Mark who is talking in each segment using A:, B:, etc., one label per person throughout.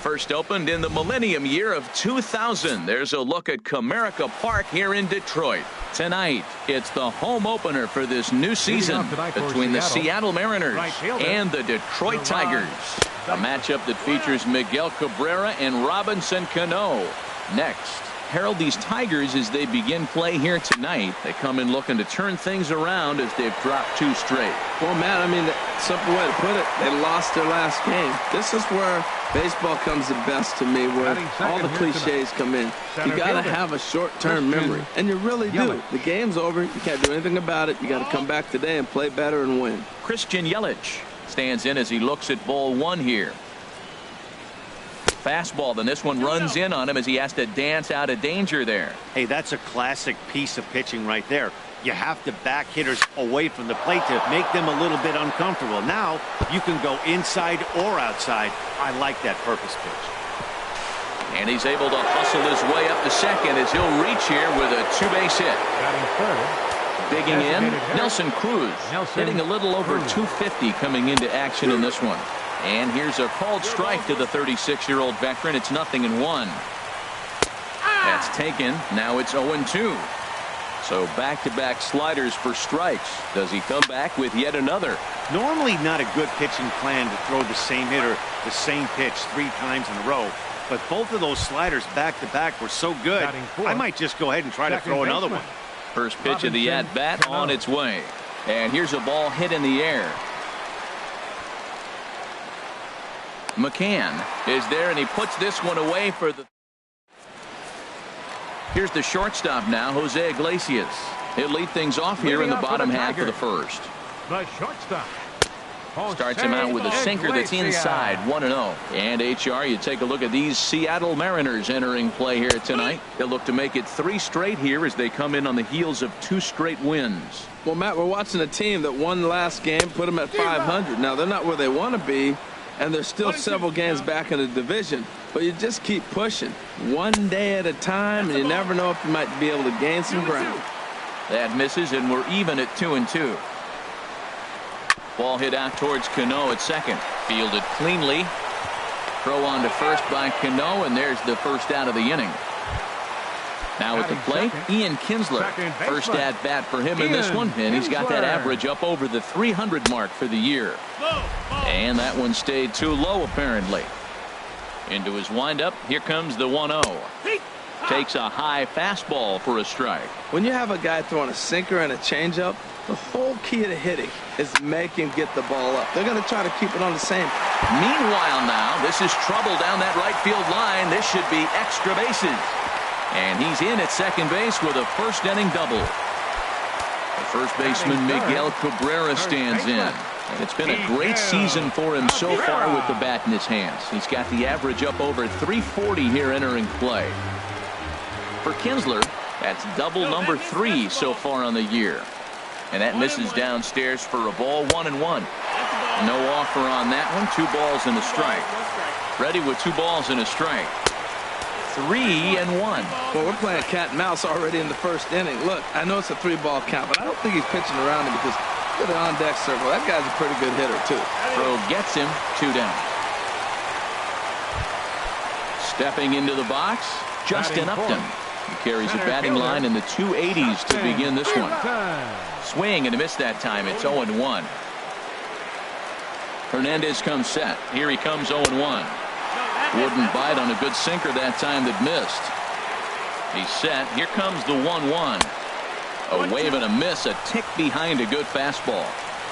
A: First opened in the millennium year of 2000. There's a look at Comerica Park here in Detroit. Tonight, it's the home opener for this new season between the Seattle Mariners and the Detroit Tigers. A matchup that features Miguel Cabrera and Robinson Cano. Next, herald these Tigers as they begin play here tonight. They come in looking to turn things around as they've dropped 2 straight.
B: Well, Matt, I mean, simple way to put it, they lost their last game. This is where baseball comes the best to me, where all the cliches come in. You got to have a short-term memory, and you really do. The game's over. You can't do anything about it. You got to come back today and play better and win.
A: Christian Yelich stands in as he looks at ball 1 here. Fastball, then this one runs in on him as he has to dance out of danger there.
C: Hey, that's a classic piece of pitching right there. You have to back hitters away from the plate to make them a little bit uncomfortable. Now you can go inside or outside. I like that purpose pitch.
A: And he's able to hustle his way up to second as he'll reach here with a 2-base hit. Digging in, Nelson Cruz hitting a little over 250 coming into action in this one. And here's a called strike to the 36-year-old veteran. It's 0-1. That's taken. Now it's 0-2. So back-to-back sliders for strikes. Does he come back with yet another?
C: Normally not a good pitching plan to throw the same hitter the same pitch 3 times in a row. But both of those sliders back-to-back were so good, I might just go ahead and try to throw another one.
A: First pitch of the at-bat on its way. And here's a ball hit in the air. McCann is there, and he puts this one away for the... Here's the shortstop now, Jose Iglesias. He'll lead things off here in the bottom half of the first.
D: The shortstop
A: starts him out with a sinker that's inside, 1-0. And HR, you take a look at these Seattle Mariners entering play here tonight. They'll look to make it 3 straight here as they come in on the heels of 2 straight wins.
B: Well, Matt, we're watching a team that won last game, put them at 500. Now, they're not where they want to be, and they're still several games back in the division. But you just keep pushing one day at a time, and you never know if you might be able to gain some ground.
A: That misses, and we're even at 2-2. Ball hit out towards Cano at second. Fielded cleanly. Throw on to first by Cano, and there's the first out of the inning. Now at the plate, Ian Kinsler. First at bat for him in this one, and he's got that average up over the 300 mark for the year. And that one stayed too low apparently. Into his windup, here comes the 1-0. Takes a high fastball for a strike.
B: When you have a guy throwing a sinker and a changeup, the whole key to hitting is make him get the ball up. They're going to try to keep it on the same.
A: Meanwhile now, this is trouble down that right field line. This should be extra bases. And he's in at second base with a first inning double. The first baseman Miguel Cabrera stands in. And it's been a great season for him so far with the bat in his hands. He's got the average up over 340 here entering play. For Kinsler, that's double number 3 so far on the year. And that misses downstairs for a ball, 1-1. No offer on that one. 2 balls and a strike. Ready with 2 balls and a strike. 3-1.
B: Well, we're playing cat and mouse already in the first inning. Look, I know it's a 3-ball count, but I don't think he's pitching around him because look at the on-deck circle. That guy's a pretty good hitter, too.
A: Throw gets him, 2 down. Stepping into the box, Justin Upton. He carries a batting line in the 280s to begin this one. Swing and a miss that time. It's 0-1. Hernandez comes set. Here he comes 0-1. Wouldn't bite on a good sinker that time that missed. He's set. Here comes the 1-1. A wave and a miss, a tick behind a good fastball.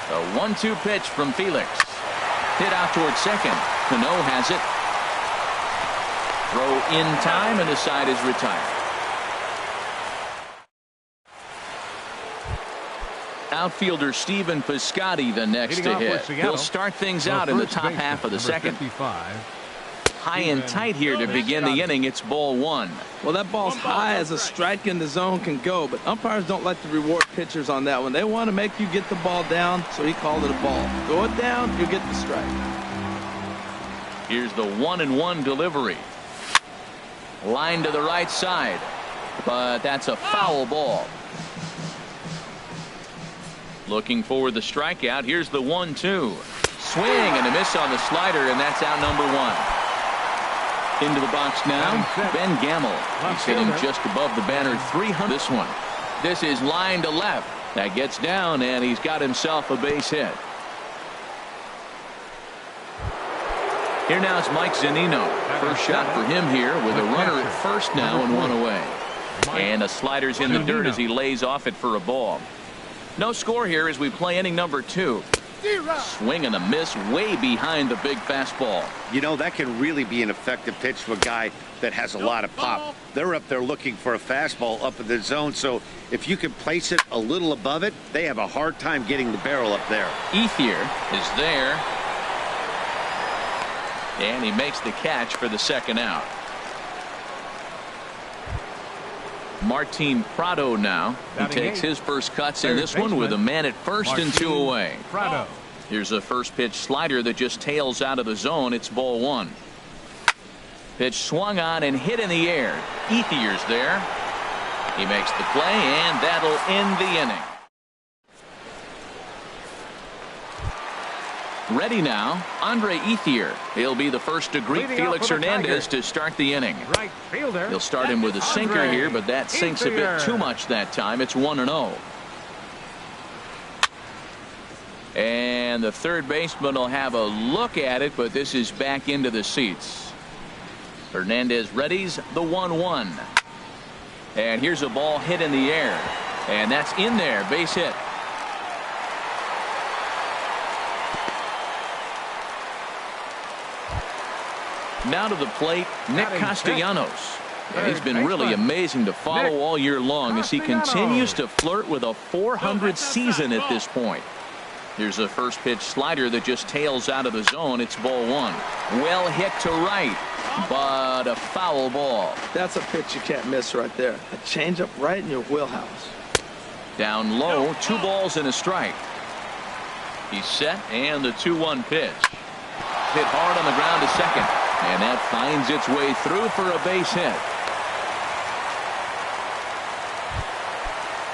A: A 1-2 pitch from Felix. Hit out towards second. Cano has it. Throw in time, and the side is retired. Outfielder Stephen Piscotty the next to hit. He'll start things out in the top half of the second. High and tight here to begin the inning. It's ball 1.
B: Well, that ball's high as a strike in the zone can go, but umpires don't like to reward pitchers on that one. They want to make you get the ball down, so he called it a ball. Go it down, you get the strike.
A: Here's the 1-1 delivery. Line to the right side, but that's a foul ball. Looking for the strikeout. Here's the 1-2. Swing and a miss on the slider, and that's out number 1. Into the box now, Ben Gamble. He's hitting just above the banner 300. This one. This is line to left. That gets down, and he's got himself a base hit. Here now is Mike Zunino. First shot for him here with a runner at first now and one away. And the slider's in the dirt as he lays off it for a ball. No score here as we play inning number 2. Swing and a miss way behind the big fastball.
C: You know, that can really be an effective pitch to a guy that has a lot of pop. They're up there looking for a fastball up in the zone, so if you can place it a little above it, they have a hard time getting the barrel up there.
A: Ethier is there. And he makes the catch for the second out. Martin Prado now. He takes his first cuts in this one with a man at first and 2 away. Here's a first pitch slider that just tails out of the zone. It's ball 1. Pitch swung on and hit in the air. Ethier's there. He makes the play, and that'll end the inning. Ready now, Andre Ethier. He'll be the first to greet Felix Hernandez to start the inning.
D: Right fielder.
A: He'll start him with a sinker here, but that sinks a bit too much that time. It's 1-0. And the third baseman will have a look at it, but this is back into the seats. Hernandez readies the 1-1. And here's a ball hit in the air. And that's in there, base hit. Now to the plate, Nick Castellanos. And he's been really amazing to follow all year long as he continues to flirt with a .400 season at this point. Here's a first pitch slider that just tails out of the zone. It's ball 1. Well hit to right, but a foul ball.
B: That's a pitch you can't miss right there. A changeup right in your wheelhouse.
A: Down low, 2 balls and a strike. He's set, and the 2-1 pitch. Hit hard on the ground to second. And that finds its way through for a base hit.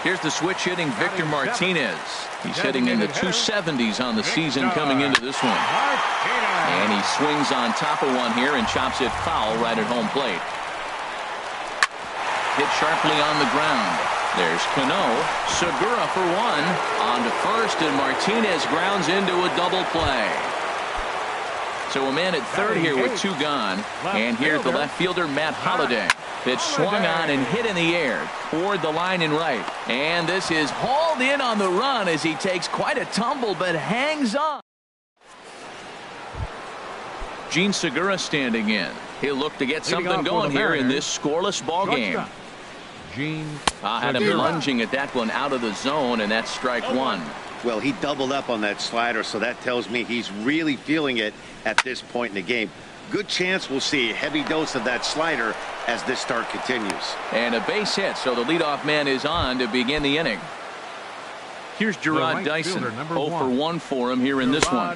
A: Here's the switch hitting Victor Martinez. He's hitting in the 270s on the season coming into this one. And he swings on top of one here and chops it foul right at home plate. Hit sharply on the ground. There's Cano. Segura for 1. On to first, and Martinez grounds into a double play. So a man at third here with 2 gone. And here's the left fielder, Matt Holliday. Pitch swung on and hit in the air toward the line and right. And this is hauled in on the run as he takes quite a tumble but hangs on. Gene Segura standing in. He'll look to get something going here in this scoreless ball game. Had him lunging at that one out of the zone, and that's strike 1.
C: Well, he doubled up on that slider, so that tells me he's really feeling it at this point in the game. Good chance we'll see a heavy dose of that slider as this start continues.
A: And a base hit, so the leadoff man is on to begin the inning. Here's Gerard Dyson. 0 for 1 for him here in this one.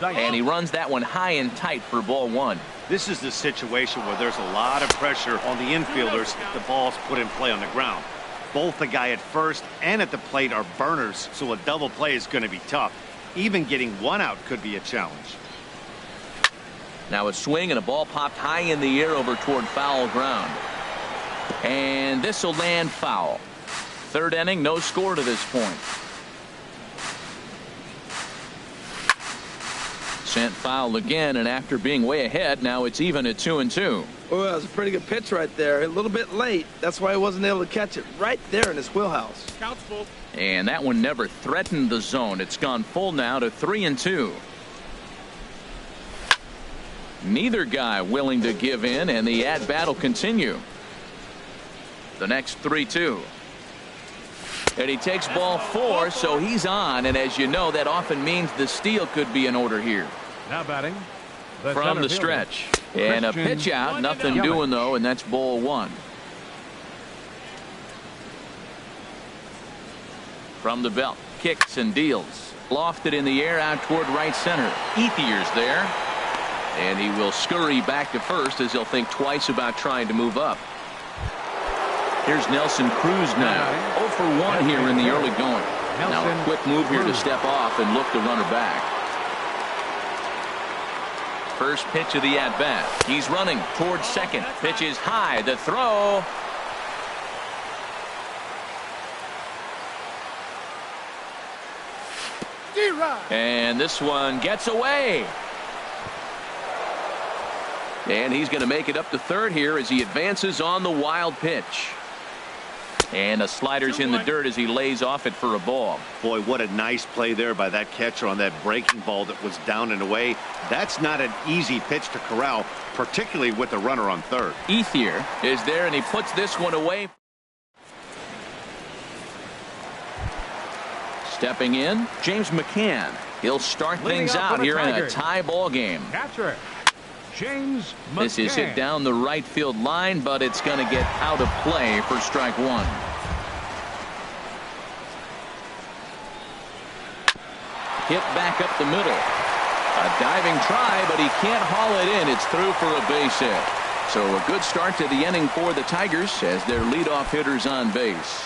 A: And he runs that one high and tight for ball 1.
C: This is the situation where there's a lot of pressure on the infielders if the ball's put in play on the ground. Both the guy at first and at the plate are burners, so a double play is going to be tough. Even getting 1 out could be a challenge.
A: Now a swing and a ball popped high in the air over toward foul ground. And this will land foul. Third inning, no score to this point. Sent foul again, and after being way ahead, now it's even at 2-2.
B: Oh, that was a pretty good pitch right there. A little bit late. That's why he wasn't able to catch it right there in his wheelhouse.
D: Count's full.
A: And that one never threatened the zone. It's gone full now to 3-2. Neither guy willing to give in, and the at-bat will continue. The next 3-2. And he takes ball 4, so he's on, and as you know, that often means the steal could be in order here.
D: Now batting
A: from the stretch. And a pitch out, nothing doing though, and that's ball 1. From the belt, kicks and deals. Lofted in the air out toward right center. Ethier's there. And he will scurry back to first as he'll think twice about trying to move up. Here's Nelson Cruz now. 0 for 1 here in the early going. Now a quick move here to step off and look the runner back. First pitch of the at-bat. He's running towards second. Pitch is high. The throw. And this one gets away. And he's going to make it up to third here as he advances on the wild pitch. And a slider's in the dirt as he lays off it for a ball.
C: Boy, what a nice play there by that catcher on that breaking ball that was down and away. That's not an easy pitch to corral, particularly with the runner on third.
A: Ethier is there, and he puts this one away. Stepping in, James McCann. He'll start things out here in a tie ball game.
D: Catcher, James McCann.
A: This is hit down the right field line, but it's going to get out of play for strike one. Hit back up the middle. A diving try, but he can't haul it in. It's through for a base hit. So a good start to the inning for the Tigers as their leadoff hitter's on base.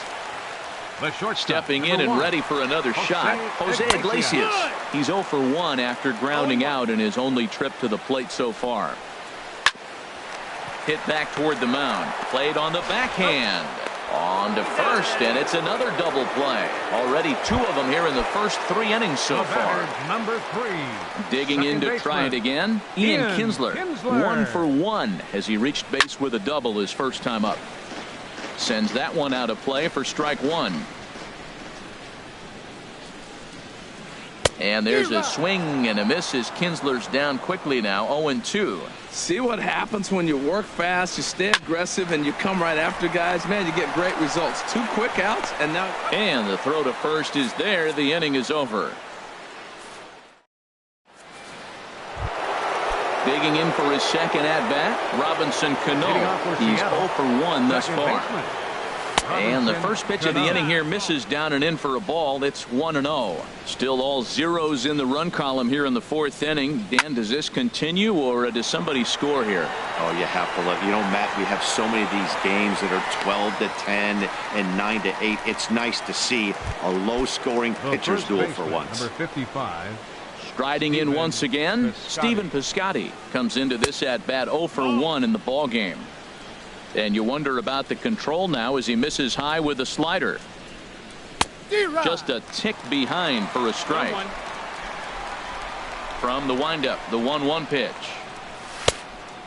A: Stepping in and ready for another shot, Jose Iglesias. He's 0 for 1 after grounding out in his only trip to the plate so far. Hit back toward the mound. Played on the backhand. On to first, and it's another double play. Already 2 of them here in the first 3 innings so far.
D: Number 3.
A: Digging in to try it again, Ian Kinsler. 1 for 1 as he reached base with a double his first time up. Sends that one out of play for strike one. And there's a swing and a miss as Kinsler's down quickly now, 0-2.
B: See what happens when you work fast, you stay aggressive, and you come right after guys. Man, you get great results. 2 quick outs, and now.
A: And the throw to first is there. The inning is over. Digging in for his second at-bat, Robinson Cano. He's 0 for 1 thus far. And the first pitch of the inning here misses down and in for a ball. It's 1-0. Still all zeros in the run column here in the 4th inning. Dan, does this continue, or does somebody score here?
C: Oh, you have to love. You know, Matt, we have so many of these games that are 12-10 and 9-8. It's nice to see a low-scoring pitcher's duel for once.
D: Number 55.
A: Striding in once again, Stephen Piscotty comes into this at-bat 0 for 1 in the ball game. And you wonder about the control now as he misses high with a slider. Just a tick behind for a strike. From the windup, the 1-1 pitch.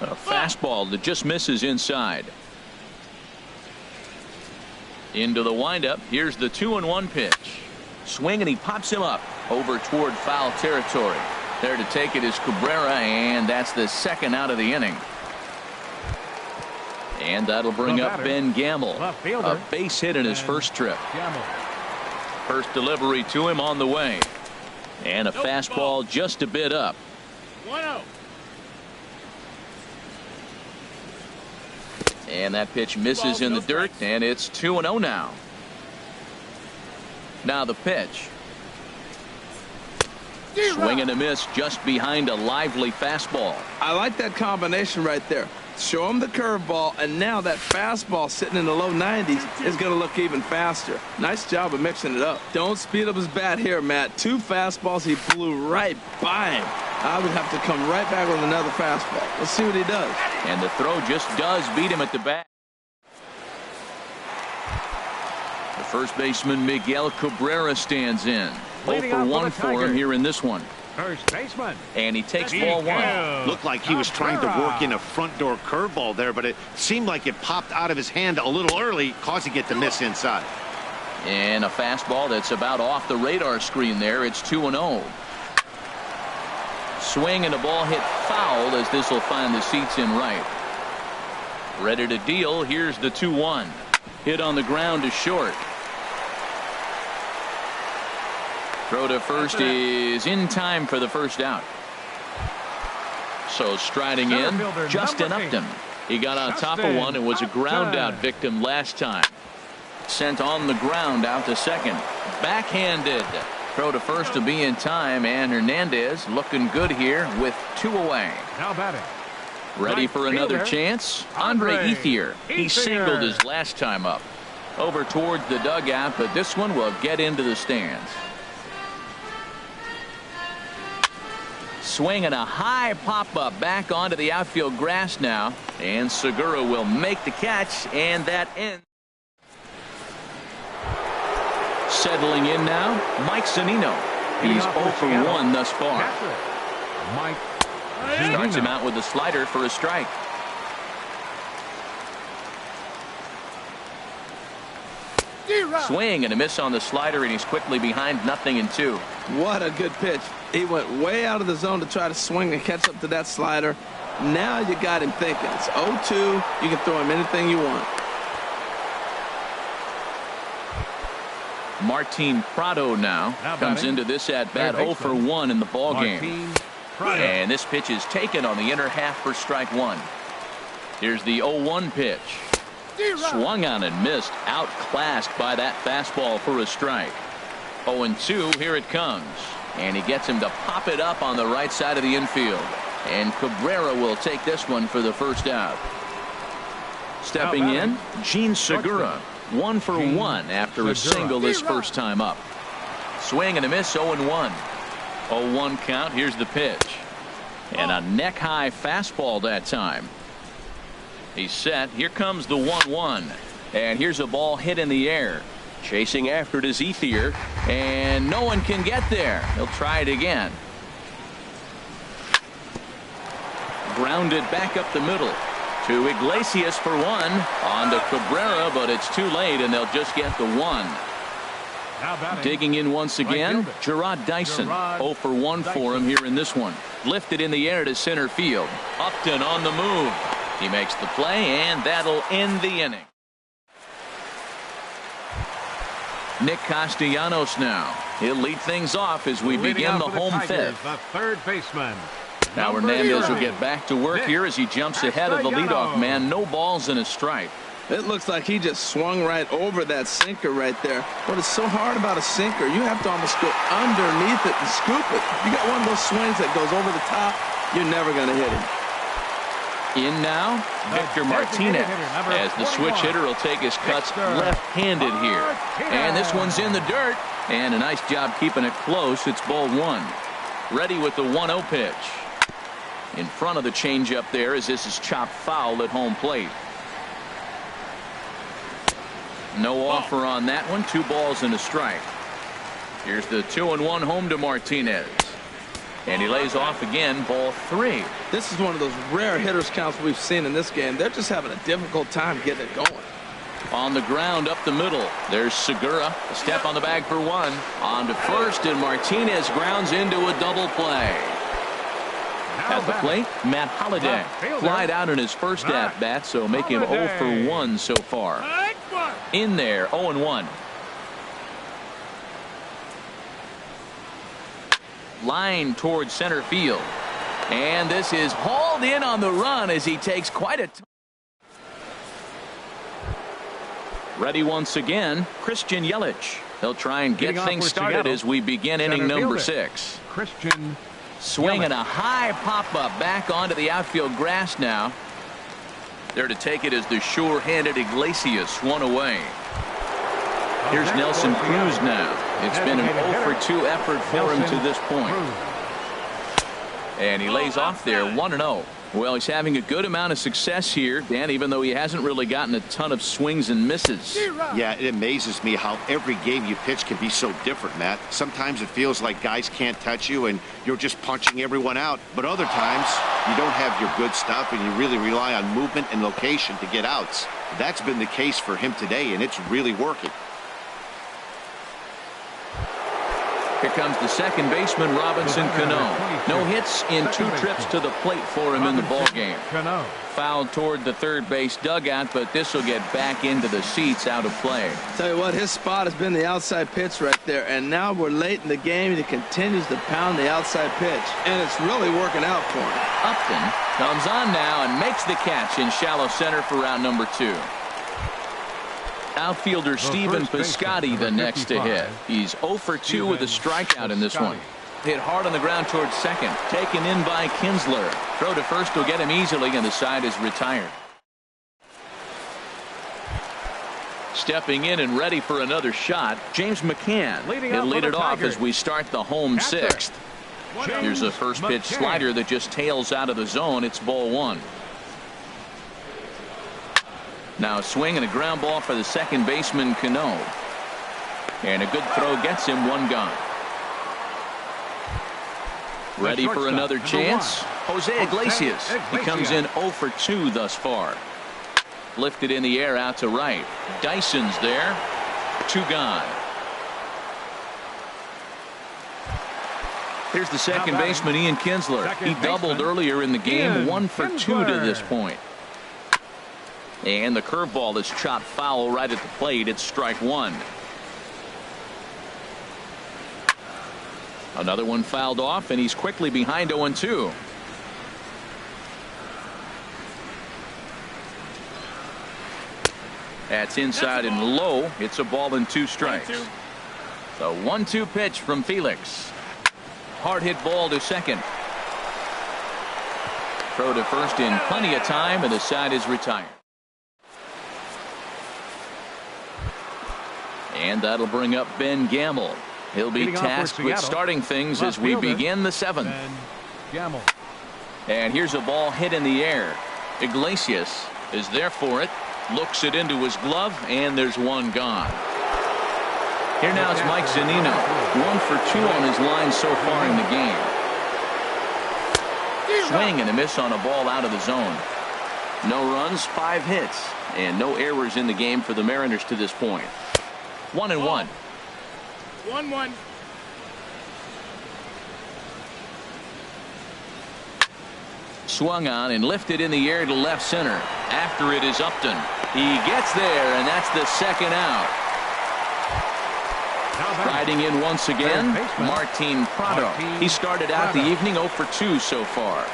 A: A fastball that just misses inside. Into the windup, here's the 2-1 pitch. Swing, and he pops him up over toward foul territory. There to take it is Cabrera, and that's the second out of the inning. And that'll bring up Ben Gamble. A base hit in his first trip. First delivery to him on the way. And a fastball just a bit up.
D: 1-0.
A: And that pitch misses in the dirt, and it's 2-0 now. Now the pitch. Swing and a miss just behind a lively fastball.
B: I like that combination right there. Show him the curveball, and now that fastball sitting in the low 90s is going to look even faster. Nice job of mixing it up. Don't speed up his bat here, Matt. 2 fastballs, he blew right by him. I would have to come right back with another fastball. Let's see what he does.
A: And the throw just does beat him at the bat. The first baseman Miguel Cabrera stands in. 0 for 1 for him here in this one.
D: First baseman.
A: And he takes ball 1.
C: Looked like he was trying to work in a front door curveball there, but it seemed like it popped out of his hand a little early, causing it to miss inside.
A: And a fastball that's about off the radar screen there. It's 2-0. Swing and a ball hit foul as this will find the seats in right. Ready to deal. Here's the 2-1. Hit on the ground to short. Throw to first is in time for the first out. So striding in, Justin Upton. He got on top of one and was a ground out victim last time. Sent on the ground out to second. Backhanded. Throw to first to be in time, and Hernandez looking good here with 2 away.
D: Now batting.
A: Ready for another chance? Andre Ethier. He singled his last time up. Over towards the dugout, but this one will get into the stands. swing and a high pop-up back onto the outfield grass now. And Segura will make the catch, and that ends. Settling in now, Mike Zunino. He's 0 for 1 thus far.
D: Mike
A: Starts him out with a slider for a strike. Swing and a miss on the slider, and he's quickly behind 0-2.
B: What a good pitch. He went way out of the zone to try to swing and catch up to that slider. Now you got him thinking. It's 0-2. You can throw him anything you want.
A: Martin Prado now comes into this at bat 0 for 1 in the ball game. And this pitch is taken on the inner half for strike one. Here's the 0-1 pitch. Swung on and missed. Outclassed by that fastball for a strike. 0-2. Here it comes. And he gets him to pop it up on the right side of the infield. And Cabrera will take this one for the first out. Stepping in, Gene Segura. 1 for 1 after a single his first time up. Swing and a miss. 0-1. 0-1 count. Here's the pitch. And a neck high fastball that time. He's set. Here comes the 1-1. And here's a ball hit in the air. Chasing after it is Ethier. And no one can get there. He'll try it again. Grounded back up the middle. To Iglesias for 1. On to Cabrera, but it's too late, and they'll just get the 1. Digging in once again, Gerard Dyson. 0 for 1 for him here in this one. Lifted in the air to center field. Upton on the move. He makes the play, and that'll end the inning. Nick Castellanos now. He'll lead things off as we begin the home fifth.
D: The third baseman.
A: Now Hernandez will get back to work here as he jumps ahead of the leadoff man. No balls and a strike.
B: It looks like he just swung right over that sinker right there. What is so hard about a sinker, you have to almost go underneath it and scoop it. You got one of those swings that goes over the top, you're never going to hit him.
A: In now, Victor Martinez, as the switch hitter will take his cuts left-handed here. And this one's in the dirt, and a nice job keeping it close. It's ball 1. Ready with the 1-0 pitch. In front of the changeup there, as this is chopped foul at home plate. No offer on that one. 2 balls and a strike. Here's the 2-1 home to Martinez. And he lays off again, ball 3.
B: This is one of those rare hitters counts we've seen in this game. They're just having a difficult time getting it going.
A: On the ground up the middle. There's Segura. A step on the bag for 1. On to first, and Martinez grounds into a double play. At the plate, Matt Holliday flied out in his first at-bat, so make him 0 for 1 so far. In there, 0-1. Line towards center field. And this is hauled in on the run as he takes quite a time. Ready once again, Christian Yelich. They'll try and get things started as we begin inning number 6.
D: Christian
A: Swinging a high pop-up back onto the outfield grass now. There to take it is the sure-handed Iglesias, 1 away. Here's Nelson Cruz now. It's been an 0 for 2 effort for him to this point. And he lays off there, 1-0. Well, he's having a good amount of success here, Dan, even though he hasn't really gotten a ton of swings and misses.
C: Yeah, it amazes me how every game you pitch can be so different, Matt. Sometimes it feels like guys can't touch you and you're just punching everyone out. But other times, you don't have your good stuff and you really rely on movement and location to get outs. That's been the case for him today, and it's really working.
A: Here comes the second baseman, Robinson Cano. No hits in 2 trips to the plate for him in the ballgame. Fouled toward the third base dugout, but this will get back into the seats, out of play.
B: Tell you what, his spot has been the outside pitch right there, and now we're late in the game, and he continues to pound the outside pitch, and it's really working out for him.
A: Upton comes on now and makes the catch in shallow center for round number 2. Outfielder Steven Piscotty the next to hit. He's 0 for 2 with a strikeout in this one. Hit hard on the ground towards second. Taken in by Kinsler. Throw to first will get him easily, and the side is retired. Stepping in and ready for another shot, James McCann. He'll lead it off as we start the home 6th. Here's a first pitch slider that just tails out of the zone. It's ball one. Now a swing and a ground ball for the second baseman, Cano. And a good throw gets him one gone. Ready for another chance. Jose Iglesias. He comes in 0 for 2 thus far. Lifted in the air out to right. Dyson's there. 2 gone. Here's the second baseman, Ian Kinsler. He doubled earlier in the game. 1 for 2 to this point. And the curveball is chopped foul right at the plate. It's strike one. Another one fouled off, and he's quickly behind 0-2. That's inside and low. It's a ball and 2 strikes. The 1-2 pitch from Felix. Hard hit ball to second. Throw to first in plenty of time, and the side is retired. And that'll bring up Ben Gamble. He'll be tasked with starting things as we begin the 7th. And here's a ball hit in the air. Iglesias is there for it. Looks it into his glove, and there's one gone. Here now is Mike Zunino. 1 for 2 on his line so far in the game. Swing and a miss on a ball out of the zone. No runs, 5 hits, and no errors in the game for the Mariners to this point. 1-1.
E: 1-1.
A: Swung on and lifted in the air to left center. After it is Upton. He gets there, and that's the second out. Riding in once again, Martin Prado. He started out the evening 0 for 2 so far.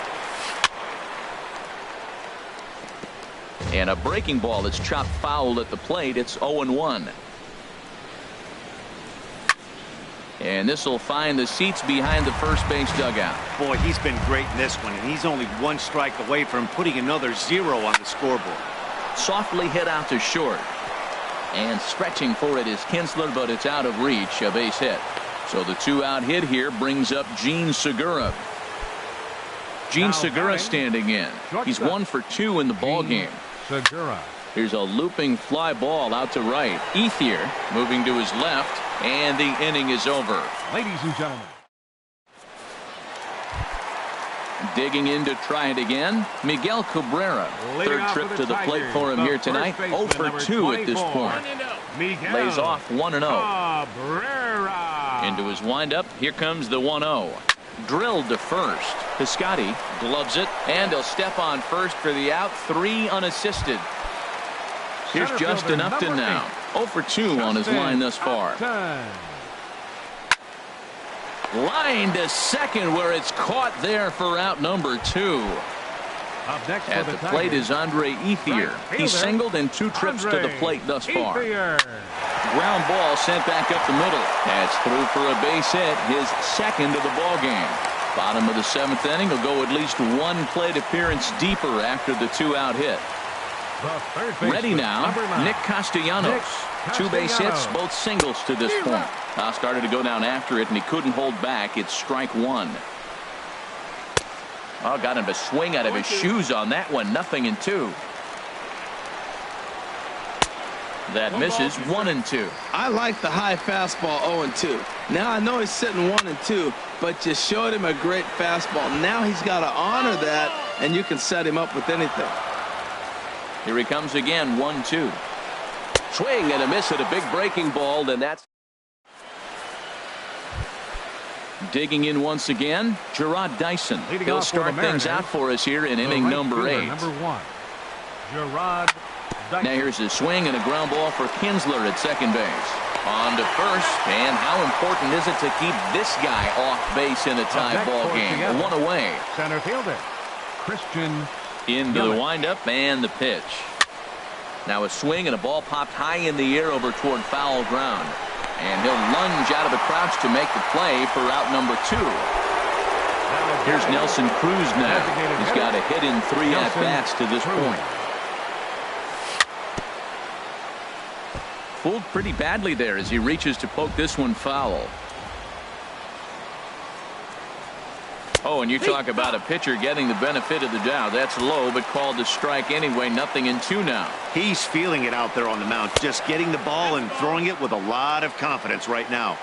A: And a breaking ball that's chopped foul at the plate. It's 0-1. And this will find the seats behind the first base dugout.
C: Boy, he's been great in this one, and he's only 1 strike away from putting another 0 on the scoreboard.
A: Softly hit out to short. And stretching for it is Kinsler, but it's out of reach. A base hit. So the 2-out hit here brings up Gene Segura. Gene Segura standing in. He's 1 for 2 in the ball game. Here's a looping fly ball out to right. Ethier moving to his left, and the inning is over.
D: Ladies and gentlemen.
A: Digging in to try it again, Miguel Cabrera. Third trip to the plate for him here tonight. 0 for 2 at this point. Lays off 1-0. Into his windup. Here comes the 1-0. Drilled to first. Piscotty gloves it, and he'll step on first for the out. 3 unassisted. Here's Justin Upton now. 0 for 2 on his line thus far. Line to second, where it's caught there for out number 2. At the plate is Andre Ethier. He's singled in 2 trips to the plate thus far. Ground ball sent back up the middle. That's through for a base hit, his second of the ball game. Bottom of the 7th inning will go at least 1 plate appearance deeper after the 2-out hit. Ready now, Nick Castellanos. 2 base hits, both singles to this point. Now started to go down after it, and he couldn't hold back. It's strike 1. Oh, got him to swing out of his shoes on that one. 0-2. That misses. 1-2.
B: I like the high fastball 0-2. Now I know he's sitting 1-2, but you showed him a great fastball. Now he's got to honor that, and you can set him up with anything.
A: Here he comes again. 1-2. Swing and a miss at a big breaking ball, and that's digging in once again. Gerard Dyson. He'll start things out for us here in inning number 8.
D: Gerard Dyson.
A: Now here's a swing and a ground ball for Kinsler at second base. On to first, and how important is it to keep this guy off base in a tie ball game? 1 away.
D: Center fielder Christian
A: into the windup and the pitch. Now a swing and a ball popped high in the air over toward foul ground. And he'll lunge out of the crouch to make the play for out number 2. Here's Nelson Cruz now. He's got a hit in 3 at-bats to this point. Fooled pretty badly there as he reaches to poke this one foul. Oh, and you talk about a pitcher getting the benefit of the doubt. That's low, but called a strike anyway. 0-2 now.
C: He's feeling it out there on the mound, just getting the ball and throwing it with a lot of confidence right now.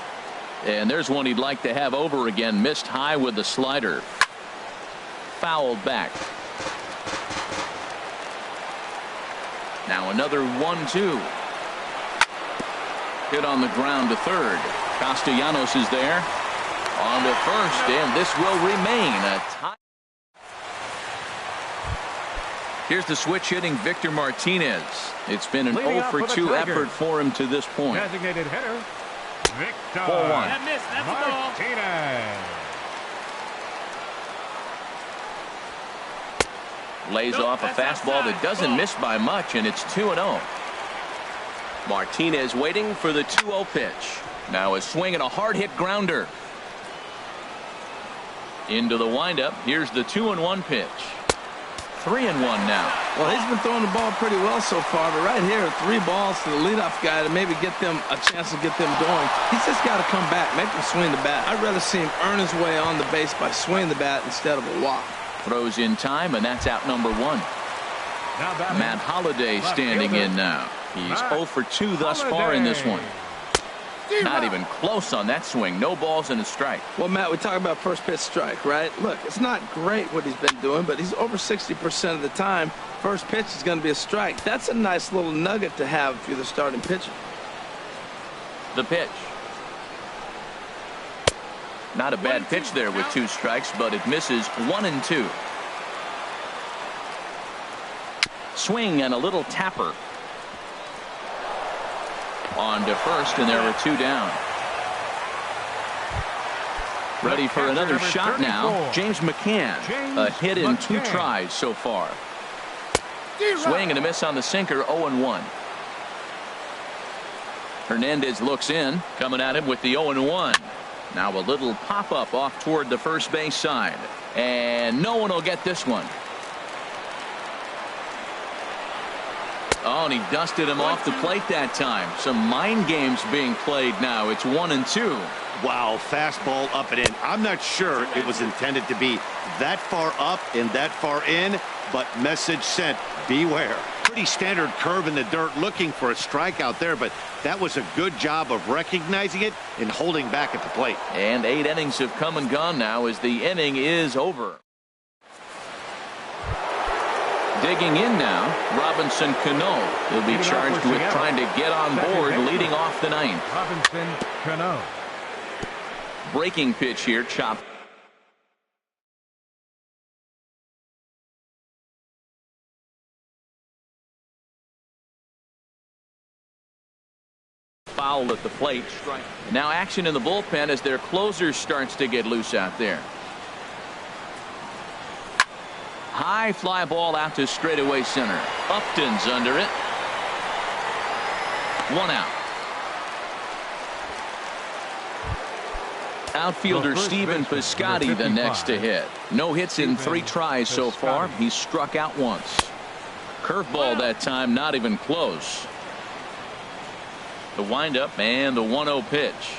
A: And there's one he'd like to have over again. Missed high with the slider. Fouled back. Now another 1-2. Hit on the ground to third. Castellanos is there. On to first, and this will remain a tie. Here's the switch hitting Victor Martinez. It's been an 0-for-2 effort for him to this point.
D: Designated hitter, Victor
A: 4-1.
E: That missed. That's a ball.
D: Martinez.
A: Lays off a fastball that doesn't miss by much, and it's 2-0. Martinez waiting for the 2-0 pitch. Now a swing and a hard hit grounder. Into the windup. Here's the 2-1 pitch. 3-1 now.
B: Well, he's been throwing the ball pretty well so far, but right here, 3 balls to the leadoff guy to maybe get them a chance to get them going. He's just got to come back, make him swing the bat. I'd rather see him earn his way on the base by swinging the bat instead of a walk.
A: Throws in time, and that's out number 1. Matt Holliday standing in now. He's 0-for-2 thus far in this one. Not even close on that swing. No balls and a strike.
B: Well, Matt, we talk about first pitch strike, right? Look, it's not great what he's been doing, but he's over 60% of the time. First pitch is going to be a strike. That's a nice little nugget to have if you're the starting pitcher.
A: The pitch. Not a bad pitch there with 2 strikes, but it misses 1-2. Swing and a little tapper. On to first, and there are 2 down. Ready for another shot now. James McCann. A hit in 2 tries so far. Swing and a miss on the sinker. 0-1. Hernandez looks in. Coming at him with the 0-1. Now a little pop-up off toward the first base side. And no one will get this one. Oh, and he dusted him off the plate that time. Some mind games being played now. It's 1-2.
C: Wow, fastball up and in. I'm not sure it was intended to be that far up and that far in, but message sent, beware. Pretty standard curve in the dirt, looking for a strikeout there, but that was a good job of recognizing it and holding back at the plate.
A: And 8 innings have come and gone now as the inning is over. Digging in now, Robinson Cano. He'll be charged with trying to get on board leading off the 9th.
D: Robinson Cano.
A: Breaking pitch here, chop. Foul at the plate. Strike. Now action in the bullpen as their closer starts to get loose out there. High fly ball out to straightaway center. Upton's under it. 1 out. Outfielder Stephen Piscotty the next to hit. No hits in 3 tries so far. He's struck out once. Curveball that time, not even close. The windup and the 1-0 pitch.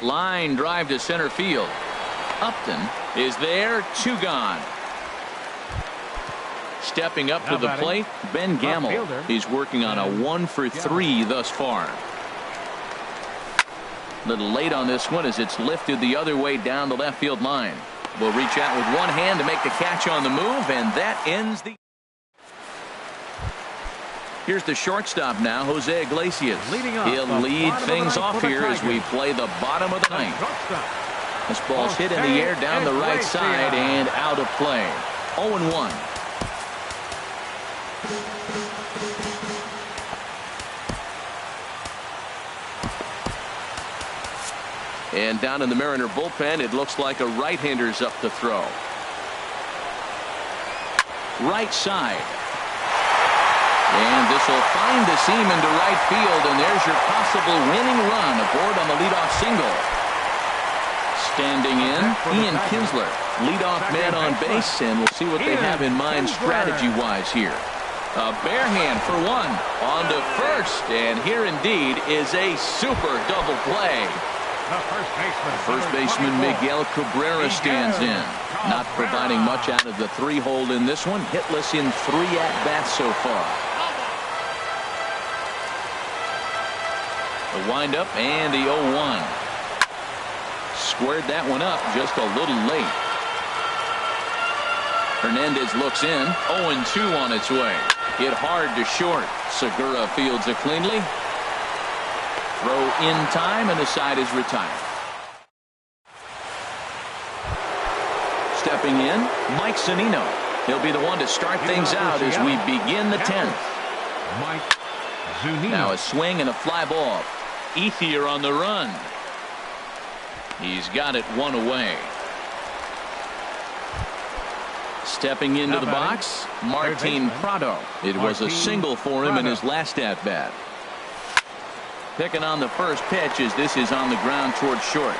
A: Line drive to center field. Upton is there. 2 gone. Stepping up to the plate, Ben Gamble. He's working on a 1-for-3 thus far. A little late on this one as it's lifted the other way down the left field line. Will reach out with one hand to make the catch on the move, and that ends the. Here's the shortstop now, Jose Iglesias. He'll lead things off here as we play the bottom of the 9th. This ball's hit in the air down the right side and out of play. 0-1. And down in the Mariner bullpen, it looks like a right-hander's up to throw. Right side. And this will find the seam into right field, and there's your possible winning run aboard on the leadoff single. Standing in, Ian Kinsler, leadoff man on base, and we'll see what they have in mind strategy-wise here. A bare hand for 1 on to first, and here indeed is a super double play. First baseman Miguel Cabrera stands in. Not providing much out of the 3-hole in this one. Hitless in 3 at-bats so far. The windup and the 0-1. Squared that one up just a little late. Hernandez looks in. 0-2 on its way. Hit hard to short. Segura fields it cleanly. Throw in time, and the side is retired. Stepping in, Mike Zunino. He'll be the one to start things out as we begin the 10th.
D: Mike Zunino.
A: Now a swing and a fly ball. Ethier on the run. He's got it 1 away. Stepping into the box, Martin Prado. It was a single for him in his last at-bat. Picking on the first pitch as this is on the ground towards short.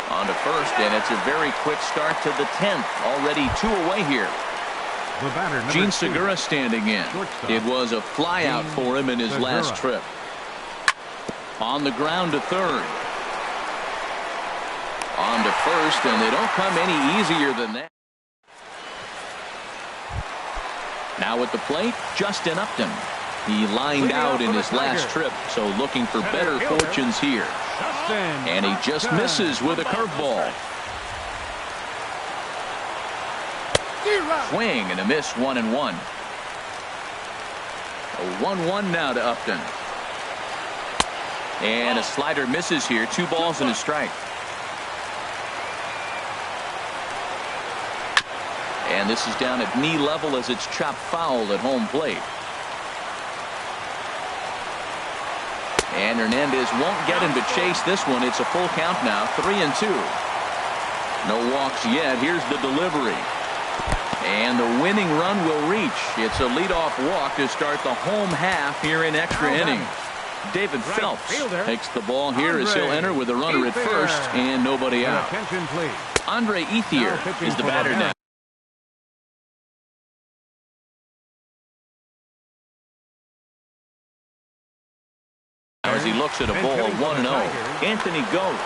A: On to first, and it's a very quick start to the 10th. Already 2 away here. Gene Segura standing in. It was a flyout for him in his last trip. On the ground to third. On to first, and they don't come any easier than that. Now at the plate, Justin Upton. He lined out in his last trip, so looking for better fortunes here. And he just misses with a curveball. Swing and a miss, 1-1. A 1-1 now to Upton. And a slider misses here. 2 balls and a strike. And this is down at knee level as it's chopped foul at home plate. And Hernandez won't get him to chase this one. It's a full count now, 3-2. No walks yet. Here's the delivery. And the winning run will reach. It's a leadoff walk to start the home half here in extra innings. David Phelps takes the ball here as he'll enter with a runner at first and nobody out. Andre Ethier is the batter now. As he looks at a ball, 1-0. Anthony goes.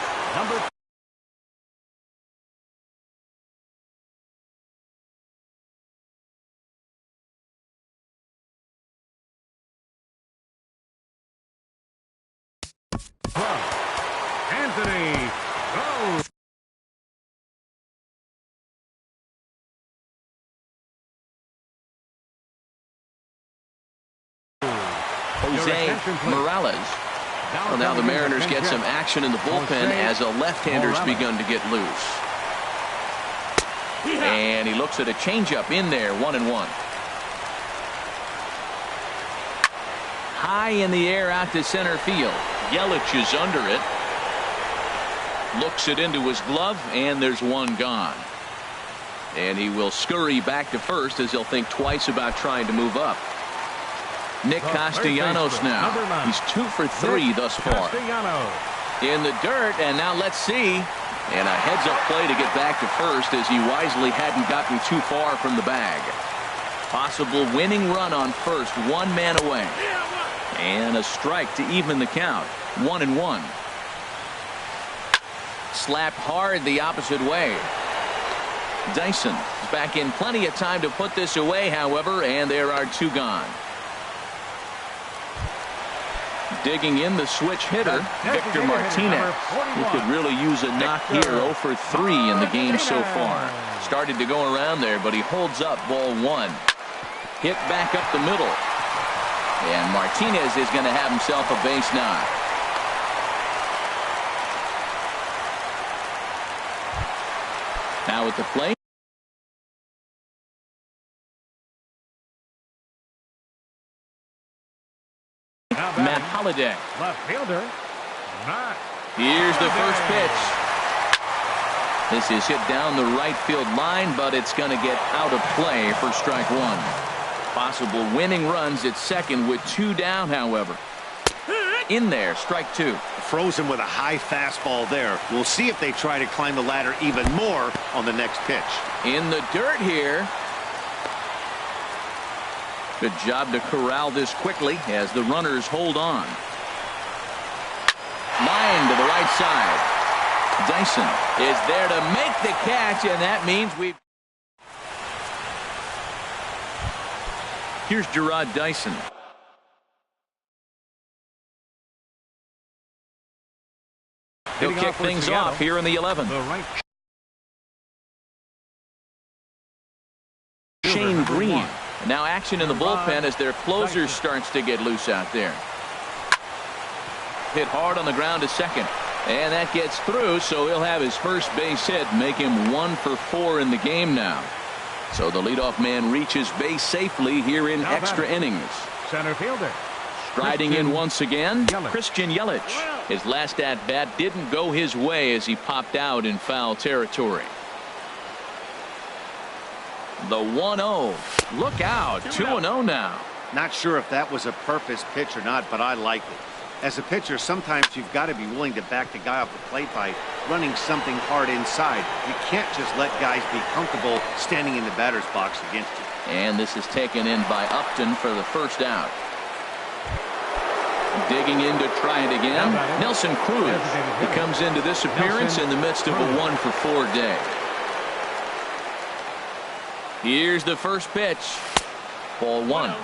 D: Anthony goes.
A: Jose Morales. Well, now the Mariners get some action in the bullpen as a left-hander's begun to get loose. And he looks at a changeup in there, 1-1. High in the air out to center field. Yelich is under it. Looks it into his glove, and there's one gone. And he will scurry back to first as he'll think twice about trying to move up. Nick Castellanos now. He's 2 for 3 thus far. In the dirt, and now let's see. And a heads-up play to get back to first as he wisely hadn't gotten too far from the bag. Possible winning run on first, 1 man away. And a strike to even the count, 1-1. Slapped hard the opposite way. Dyson is back in plenty of time to put this away, however, and there are 2 gone. Digging in the switch hitter, Victor Martinez. He could really use a knock here. 0 for 3 in the game so far. Started to go around there, but he holds up ball 1. Hit back up the middle. And Martinez is going to have himself a base knock. Now at the plate. Matt Holliday.
D: Left fielder. Matt.
A: Here's the first pitch. This is hit down the right field line, but it's going to get out of play for strike 1. Possible winning runs at second with 2 down, however. In there, strike 2.
C: Frozen with a high fastball there. We'll see if they try to climb the ladder even more on the next pitch.
A: In the dirt here. Good job to corral this quickly as the runners hold on. Line to the right right side. Dyson is there to make the catch, and that means we've... Here's Gerard Dyson. He'll kick things off here in the 11th. Shane Green. Now action in the bullpen as their closer starts to get loose out there. Hit hard on the ground to second. And that gets through, so he'll have his first base hit, make him 1 for 4 in the game now. So the leadoff man reaches base safely here in extra innings.
D: Center fielder.
A: Striding in once again, Christian Yelich. His last at-bat didn't go his way as he popped out in foul territory. The 1-0. Look out. 2-0 now.
C: Not sure if that was a purpose pitch or not, but I like it. As a pitcher, sometimes you've got to be willing to back the guy off the plate by running something hard inside. You can't just let guys be comfortable standing in the batter's box against you.
A: And this is taken in by Upton for the first out. Digging in to try it again, Nelson Cruz. He comes into this appearance in the midst of a 1 for 4 day. Here's the first pitch. Ball 1.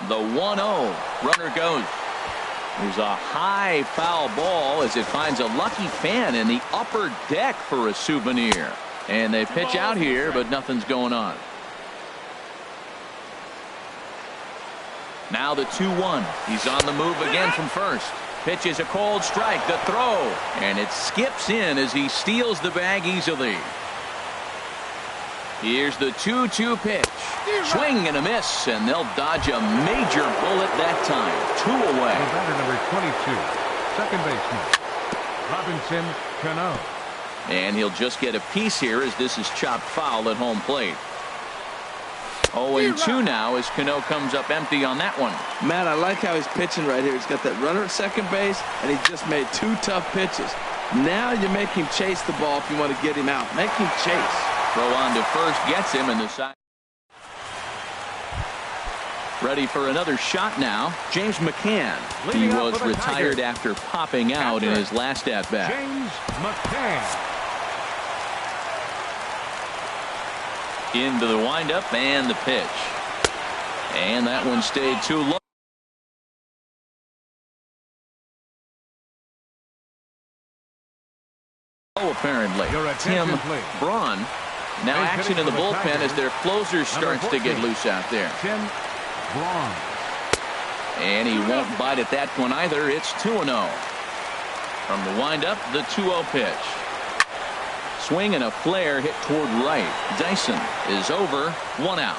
A: The 1-0. Runner goes. There's a high foul ball as it finds a lucky fan in the upper deck for a souvenir. And they pitch out here, but nothing's going on. Now the 2-1. He's on the move again from first. Pitches a cold strike. The throw. And it skips in as he steals the bag easily. Here's the 2-2 pitch. Swing and a miss, and they'll dodge a major bullet that time. 2 away.
D: Batter number 22, second baseman, Robinson Cano.
A: And he'll just get a piece here as this is chopped foul at home plate. 0-2 now as Cano comes up empty on that one.
B: Matt, I like how he's pitching right here. He's got that runner at second base, and he just made 2 tough pitches. Now you make him chase the ball if you want to get him out. Make him chase.
A: Throw on to first gets him in the side. Ready for another shot now. James McCann. He was retired after popping out in his last at-bat.
D: James McCann.
A: Into the windup and the pitch. And that one stayed too low. Apparently. Tim Braun. Now action in the bullpen as their closer starts to get loose out there.
D: Tim Braun.
A: And he won't bite at that one either. It's 2-0. From the windup, the 2-0 pitch. Swing and a flare hit toward right. Dyson is over. 1 out.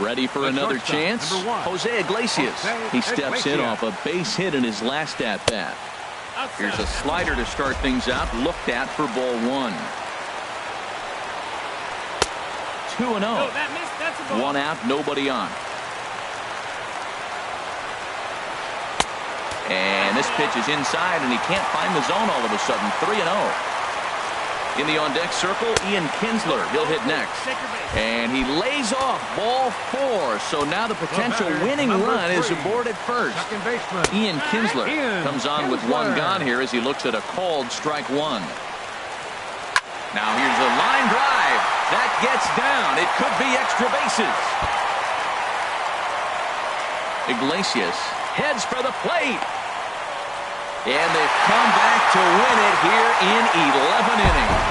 A: Ready for another chance. Jose Iglesias. He steps in off a base hit in his last at-bat. Here's a slider to start things out. Looked at for ball 1. 2-0. 1 out, nobody on. And this pitch is inside, and he can't find the zone all of a sudden. 3-0. In the on-deck circle, Ian Kinsler. He'll hit next. And he lays off ball 4. So now the potential winning run is aboard at first. Ian Kinsler comes on with 1 gone here as he looks at a called strike 1. Now here's a line drive. That gets down. It could be extra bases. Iglesias heads for the plate. And they've come back to win it here in 11 innings.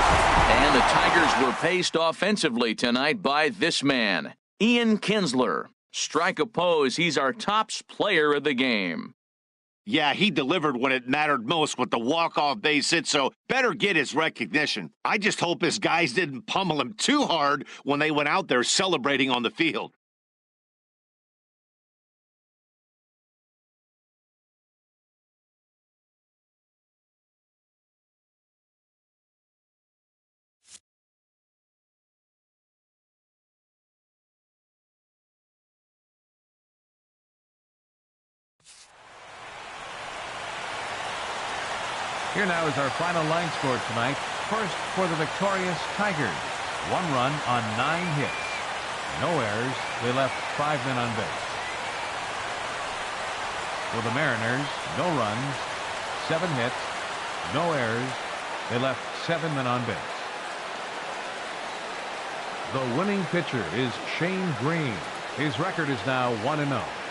A: And the Tigers were paced offensively tonight by this man, Ian Kinsler. Strike oppose. He's our tops player of the game.
C: Yeah, he delivered when it mattered most with the walk-off base hit, so better get his recognition. I just hope his guys didn't pummel him too hard when they went out there celebrating on the field.
D: Here now is our final line score tonight. First for the victorious Tigers. 1 run on 9 hits. No errors. They left 5 men on base. For the Mariners, no runs, 7 hits, no errors. They left 7 men on base. The winning pitcher is Shane Green. His record is now 1-0.